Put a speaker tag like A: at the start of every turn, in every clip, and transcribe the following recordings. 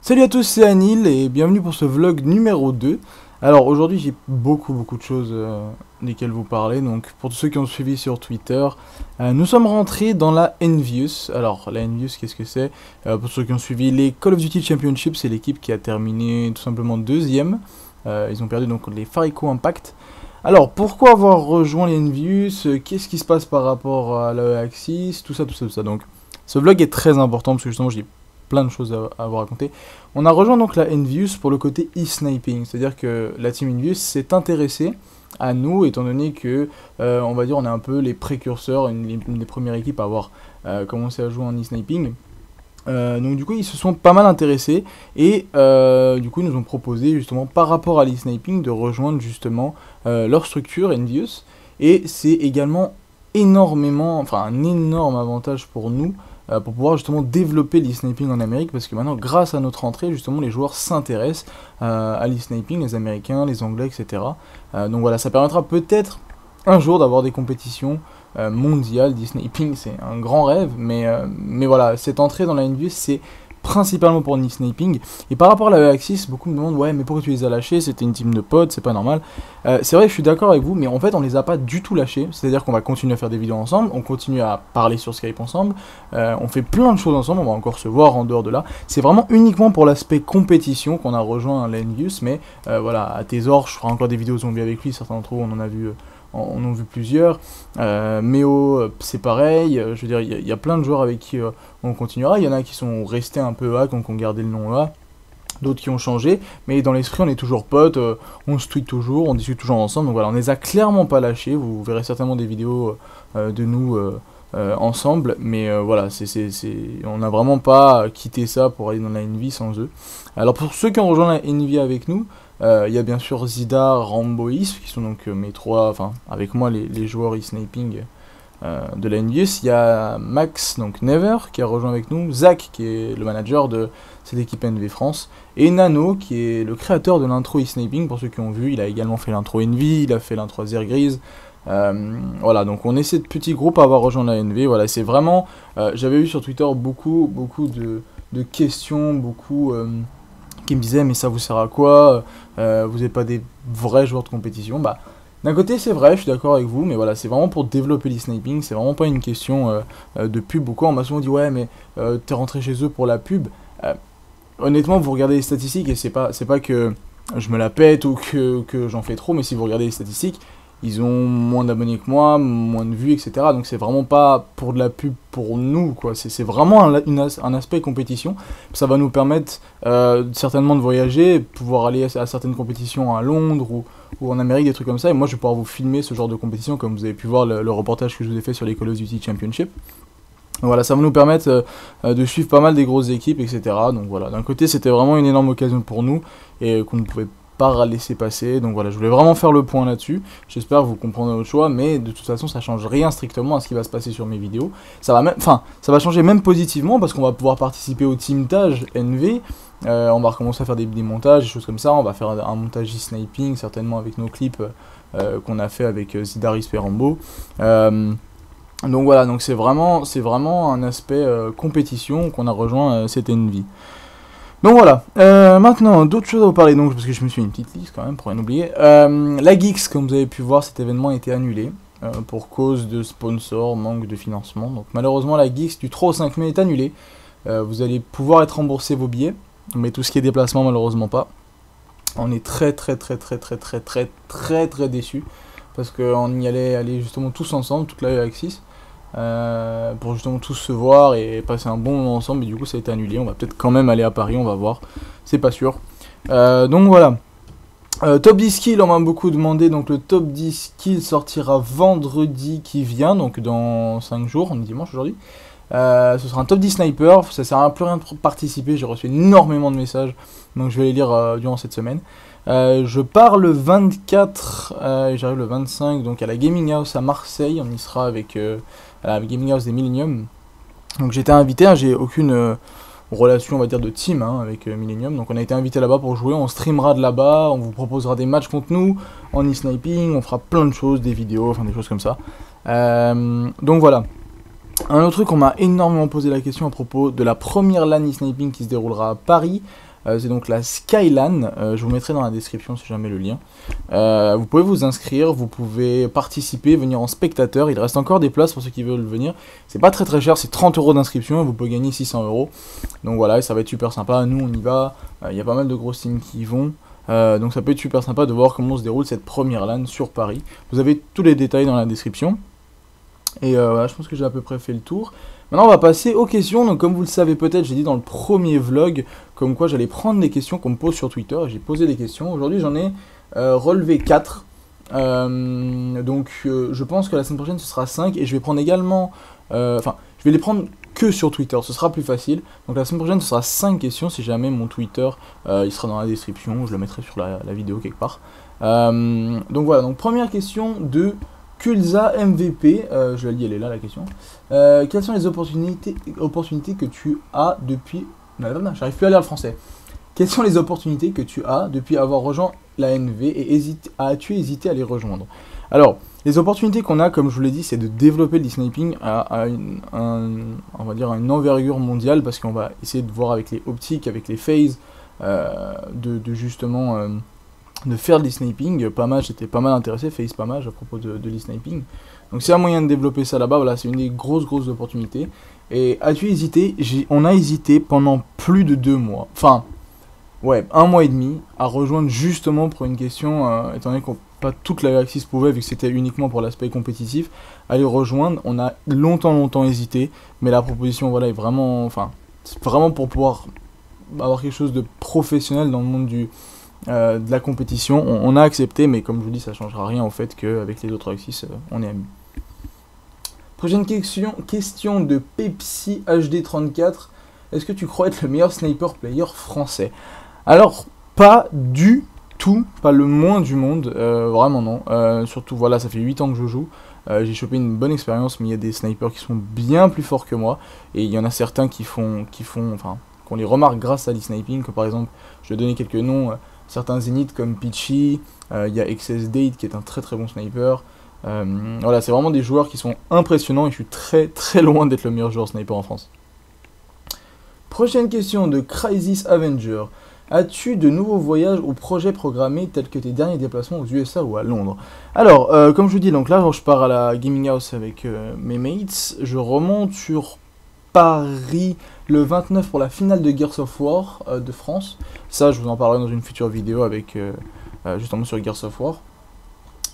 A: Salut à tous, c'est Anil et bienvenue pour ce vlog numéro 2. Alors aujourd'hui j'ai beaucoup de choses desquelles vous parler. Donc pour tous ceux qui ont suivi sur Twitter, nous sommes rentrés dans la Envious. Alors la Envious, qu'est-ce que c'est? Pour ceux qui ont suivi les Call of Duty Championship, c'est l'équipe qui a terminé tout simplement deuxième. Ils ont perdu donc les Farico Impact. Alors pourquoi avoir rejoint les Envious? Qu'est-ce qui se passe par rapport à la Axis? Tout ça. Donc ce vlog est très important parce que justement j'ai plein de choses à vous raconter. On a rejoint donc la Envious pour le côté e-sniping, c'est-à-dire que la team Envious s'est intéressée à nous, étant donné que, on va dire, on est un peu les précurseurs, une des premières équipes à avoir commencé à jouer en e-sniping. Donc du coup ils se sont pas mal intéressés et du coup ils nous ont proposé justement par rapport à l'e-sniping de rejoindre justement leur structure Envious, et c'est également un énorme avantage pour nous pour pouvoir justement développer l'e-sniping en Amérique, parce que maintenant grâce à notre entrée justement les joueurs s'intéressent à l'e-sniping, les Américains, les Anglais, etc. Donc voilà, ça permettra peut-être un jour d'avoir des compétitions mondiales d'e-sniping. C'est un grand rêve, mais voilà, cette entrée dans la Envious c'est principalement pour l'e-sniping. Et par rapport à la Axis, beaucoup me demandent ouais mais pourquoi tu les as lâchés, c'était une team de potes, c'est pas normal. C'est vrai que je suis d'accord avec vous, mais en fait on les a pas du tout lâchés, c'est à dire qu'on va continuer à faire des vidéos ensemble, on continue à parler sur Skype ensemble, on fait plein de choses ensemble, on va encore se voir en dehors de là. C'est vraiment uniquement pour l'aspect compétition qu'on a rejoint l'Envious, mais voilà, à Thésor je ferai encore des vidéos zombies avec lui, certains d'entre vous on en a vu plusieurs. Méo, c'est pareil. Je veux dire, il y a plein de joueurs avec qui on continuera. Il y en a qui sont restés un peu A, donc ont gardé le nom A. D'autres qui ont changé, mais dans l'esprit on est toujours potes, on se tweet toujours, on discute toujours ensemble. Donc voilà, on les a clairement pas lâchés. Vous verrez certainement des vidéos de nous ensemble, mais voilà, on n'a vraiment pas quitté ça pour aller dans la Envy sans eux. Alors pour ceux qui ont rejoint la Envy avec nous, il y a bien sûr Zida, Rambois, qui sont donc mes trois, enfin avec moi les joueurs e-sniping de la Envious. Il y a Max, donc Never, qui a rejoint avec nous, Zach, qui est le manager de cette équipe NV France, et Nano, qui est le créateur de l'intro e-sniping. Pour ceux qui ont vu, il a également fait l'intro Envy, il a fait l'intro Zergrise. Voilà, donc on est ces petits groupes à avoir rejoint la NV. Voilà, c'est vraiment, j'avais eu sur Twitter beaucoup de questions, qui me disaient mais ça vous sert à quoi, vous n'êtes pas des vrais joueurs de compétition. Bah d'un côté c'est vrai, je suis d'accord avec vous, mais voilà, c'est vraiment pour développer l'e-sniping, c'est vraiment pas une question de pub ou quoi. On m'a souvent dit ouais mais t'es rentré chez eux pour la pub. Honnêtement vous regardez les statistiques, et c'est pas que je me la pète ou que j'en fais trop, mais si vous regardez les statistiques, ils ont moins d'abonnés que moi, moins de vues, etc. Donc c'est vraiment pas pour de la pub pour nous, quoi. C'est vraiment un aspect compétition. Ça va nous permettre certainement de voyager, pouvoir aller à certaines compétitions à Londres ou en Amérique, des trucs comme ça. Et moi je vais pouvoir vous filmer ce genre de compétition, comme vous avez pu voir le reportage que je vous ai fait sur les Call of Duty Championship. Donc voilà, ça va nous permettre de suivre pas mal des grosses équipes, etc. Donc voilà, d'un côté c'était vraiment une énorme occasion pour nous, et qu'on ne pouvait pas laisser passer. Donc voilà, je voulais vraiment faire le point là-dessus. J'espère que vous comprendrez votre choix, mais de toute façon ça change rien strictement à ce qui va se passer sur mes vidéos. Ça va changer même positivement, parce qu'on va pouvoir participer au teamtage NV. On va recommencer à faire des montages, des choses comme ça. On va faire un montage e-sniping certainement avec nos clips qu'on a fait avec Zidaris Perambo. Donc voilà, donc c'est vraiment un aspect compétition qu'on a rejoint cette Envy. Donc voilà, maintenant d'autres choses à vous parler, donc parce que je me suis mis une petite liste quand même pour rien oublier. La Geeks, comme vous avez pu voir, cet événement a été annulé pour cause de sponsors, manque de financement. Donc malheureusement la Geeks du 3 au 5 mai est annulée. Vous allez pouvoir être remboursé vos billets, mais tout ce qui est déplacement malheureusement pas. On est très déçus, parce qu'on y allait aller justement tous ensemble, toute la Axis. Pour justement tous se voir et passer un bon moment ensemble, mais du coup ça a été annulé. On va peut-être quand même aller à Paris, on va voir, c'est pas sûr. Donc voilà, top 10 kills, on m'a beaucoup demandé. Donc le top 10 kills sortira vendredi qui vient, donc dans 5 jours, on est dimanche aujourd'hui. Ce sera un top 10 sniper, ça sert à plus rien de participer, j'ai reçu énormément de messages, donc je vais les lire durant cette semaine. Je pars le 24 et j'arrive le 25 donc à la Gaming House à Marseille. On y sera avec à la Gaming House des Millennium. Donc j'ai été invité, hein, j'ai aucune relation on va dire de team avec Millennium. Donc on a été invité là-bas pour jouer, on streamera de là-bas, on vous proposera des matchs contre nous en e-sniping, on fera plein de choses, des vidéos, enfin des choses comme ça. Donc voilà. Un autre truc, on m'a énormément posé la question à propos de la première LAN e-sniping qui se déroulera à Paris. c'est donc la Skylan, je vous mettrai dans la description si jamais le lien. Vous pouvez vous inscrire, vous pouvez participer, venir en spectateur, il reste encore des places pour ceux qui veulent venir. C'est pas très cher, c'est 30 € d'inscription, vous pouvez gagner 600 €. Donc voilà, et ça va être super sympa, nous on y va, il y a pas mal de grosses teams qui y vont. Donc ça peut être super sympa de voir comment se déroule cette première LAN sur Paris. Vous avez tous les détails dans la description. Et voilà, je pense que j'ai à peu près fait le tour. Maintenant on va passer aux questions. Donc comme vous le savez peut-être, j'ai dit dans le premier vlog comme quoi j'allais prendre des questions qu'on me pose sur Twitter. J'ai posé des questions. Aujourd'hui j'en ai relevé 4. Donc je pense que la semaine prochaine ce sera 5. Et je vais prendre également... Enfin, je vais les prendre que sur Twitter, ce sera plus facile. Donc la semaine prochaine ce sera 5 questions. Si jamais mon Twitter il sera dans la description, je le mettrai sur la vidéo quelque part. Donc voilà, donc première question de Kulza MVP, je la lis, elle est là la question. Quelles sont les opportunités que tu as depuis... J'arrive plus à lire le français. Quelles sont les opportunités que tu as depuis avoir rejoint la NV et as-tu hésité à les rejoindre? Alors, les opportunités qu'on a, comme je vous l'ai dit, c'est de développer le sniping à on va dire une envergure mondiale, parce qu'on va essayer de voir avec les optiques, avec les phases, justement de faire de l'e-sniping. Pamage était pas mal intéressé, Phase Pamage à propos de l'e-sniping. Donc c'est un moyen de développer ça là-bas, voilà, c'est une des grosses opportunités. Et as-tu hésité? On a hésité pendant plus de 2 mois, enfin, ouais, 1 mois et demi, à rejoindre justement pour une question, étant donné qu'on pas toute la Galaxy pouvait, vu que c'était uniquement pour l'aspect compétitif, à les rejoindre. On a longtemps hésité, mais la proposition, voilà, est vraiment, enfin, c'est vraiment pour pouvoir avoir quelque chose de professionnel dans le monde de la compétition. On a accepté, mais comme je vous dis, ça changera rien au fait qu'avec les autres Axis, on est amis. Prochaine question de Pepsi HD34. Est-ce que tu crois être le meilleur sniper player français? Alors, pas du tout, pas le moins du monde, vraiment non. Surtout, voilà, ça fait 8 ans que je joue. J'ai chopé une bonne expérience, mais il y a des snipers qui sont bien plus forts que moi. Et il y en a certains qui font enfin, qu'on les remarque grâce à l'e-sniping, que par exemple, je vais donner quelques noms, certains zéniths comme Peachy, il y a XS Date qui est un très bon sniper. Voilà, c'est vraiment des joueurs qui sont impressionnants et je suis très loin d'être le meilleur joueur sniper en France. Prochaine question de Crisis Avenger. As-tu de nouveaux voyages ou projets programmés tels que tes derniers déplacements aux USA ou à Londres? Alors, comme je vous dis, donc là, je pars à la Gaming House avec mes mates. Je remonte sur Paris le 29 pour la finale de Gears of War de France. Ça, je vous en parlerai dans une future vidéo avec justement sur Gears of War.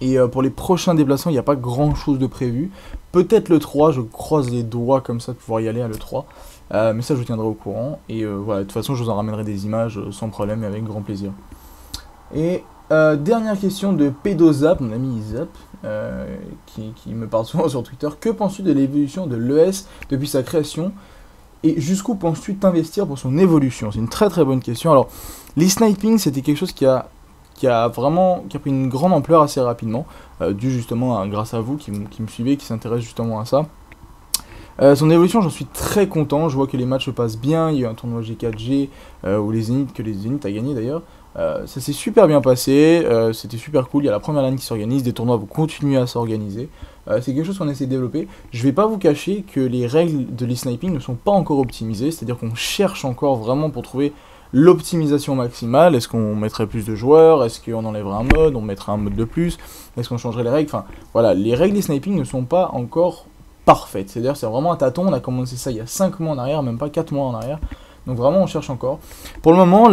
A: Et pour les prochains déplacements, il n'y a pas grand chose de prévu. Peut-être le 3, je croise les doigts comme ça de pouvoir y aller à le 3. Mais ça, je vous tiendrai au courant. Et voilà, de toute façon, je vous en ramènerai des images sans problème et avec grand plaisir. Et dernière question de Pedozap, mon ami Zap, qui me parle souvent sur Twitter. Que penses-tu de l'évolution de l'ES depuis sa création? Et jusqu'où penses-tu t'investir pour son évolution? C'est une très bonne question. Alors, l'e-sniping, c'était quelque chose qui a pris une grande ampleur assez rapidement, dû justement grâce à vous qui me suivez, qui s'intéressent justement à ça. Son évolution, j'en suis très content. Je vois que les matchs se passent bien. Il y a eu un tournoi G4G où les Zénith a gagné d'ailleurs. Ça s'est super bien passé. C'était super cool. Il y a la première LAN qui s'organise. Des tournois vont continuer à s'organiser. C'est quelque chose qu'on essaie de développer. Je vais pas vous cacher que les règles de l'e-sniping ne sont pas encore optimisées. C'est-à-dire qu'on cherche encore vraiment pour trouver l'optimisation maximale. Est-ce qu'on mettrait plus de joueurs? Est-ce qu'on enlèverait un mode? On mettrait un mode de plus? Est-ce qu'on changerait les règles? Enfin, voilà, les règles d'e-sniping ne sont pas encore parfaite, c'est-à-dire c'est vraiment un tâton. On a commencé ça il y a 5 mois en arrière, même pas 4 mois en arrière, donc vraiment on cherche encore. Pour le moment,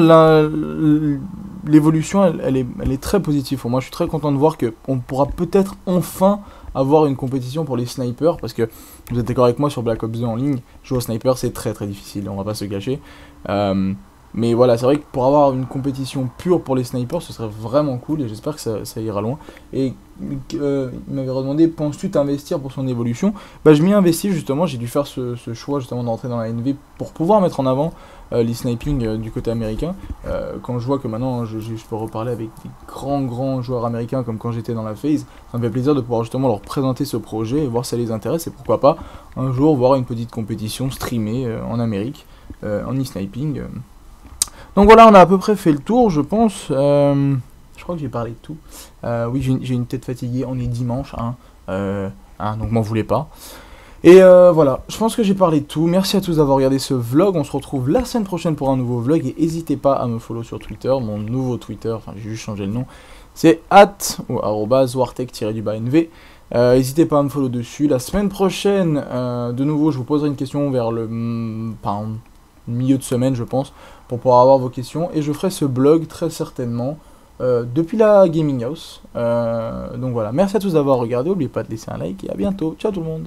A: l'évolution elle est très positive. Moi je suis très content de voir qu'on pourra peut-être enfin avoir une compétition pour les snipers, parce que vous êtes d'accord avec moi, sur Black Ops 2 en ligne, jouer au sniper c'est très difficile, on va pas se cacher. Mais voilà, c'est vrai que pour avoir une compétition pure pour les snipers, ce serait vraiment cool et j'espère que ça ira loin. Et il m'avait demandé, penses-tu t'investir pour son évolution? Bah je m'y investis justement, j'ai dû faire ce choix justement d'entrer dans la NV pour pouvoir mettre en avant l'e-sniping du côté américain. Quand je vois que maintenant je peux reparler avec des grands joueurs américains comme quand j'étais dans la phase, ça me fait plaisir de pouvoir justement leur présenter ce projet et voir si ça les intéresse et pourquoi pas un jour voir une petite compétition streamée en Amérique en e-sniping. Donc voilà, on a à peu près fait le tour, je pense. Je crois que j'ai parlé de tout. Oui, j'ai une tête fatiguée, on est dimanche, donc m'en voulez pas. Et voilà, je pense que j'ai parlé de tout. Merci à tous d'avoir regardé ce vlog. On se retrouve la semaine prochaine pour un nouveau vlog. Et n'hésitez pas à me follow sur Twitter, mon nouveau Twitter, enfin j'ai juste changé le nom. C'est @wartech-nv. N'hésitez pas à me follow dessus. La semaine prochaine, de nouveau, je vous poserai une question vers le milieu de semaine, je pense, pour pouvoir avoir vos questions. Et je ferai ce blog très certainement depuis la Gaming House. Donc voilà, merci à tous d'avoir regardé. N'oubliez pas de laisser un like et à bientôt. Ciao tout le monde.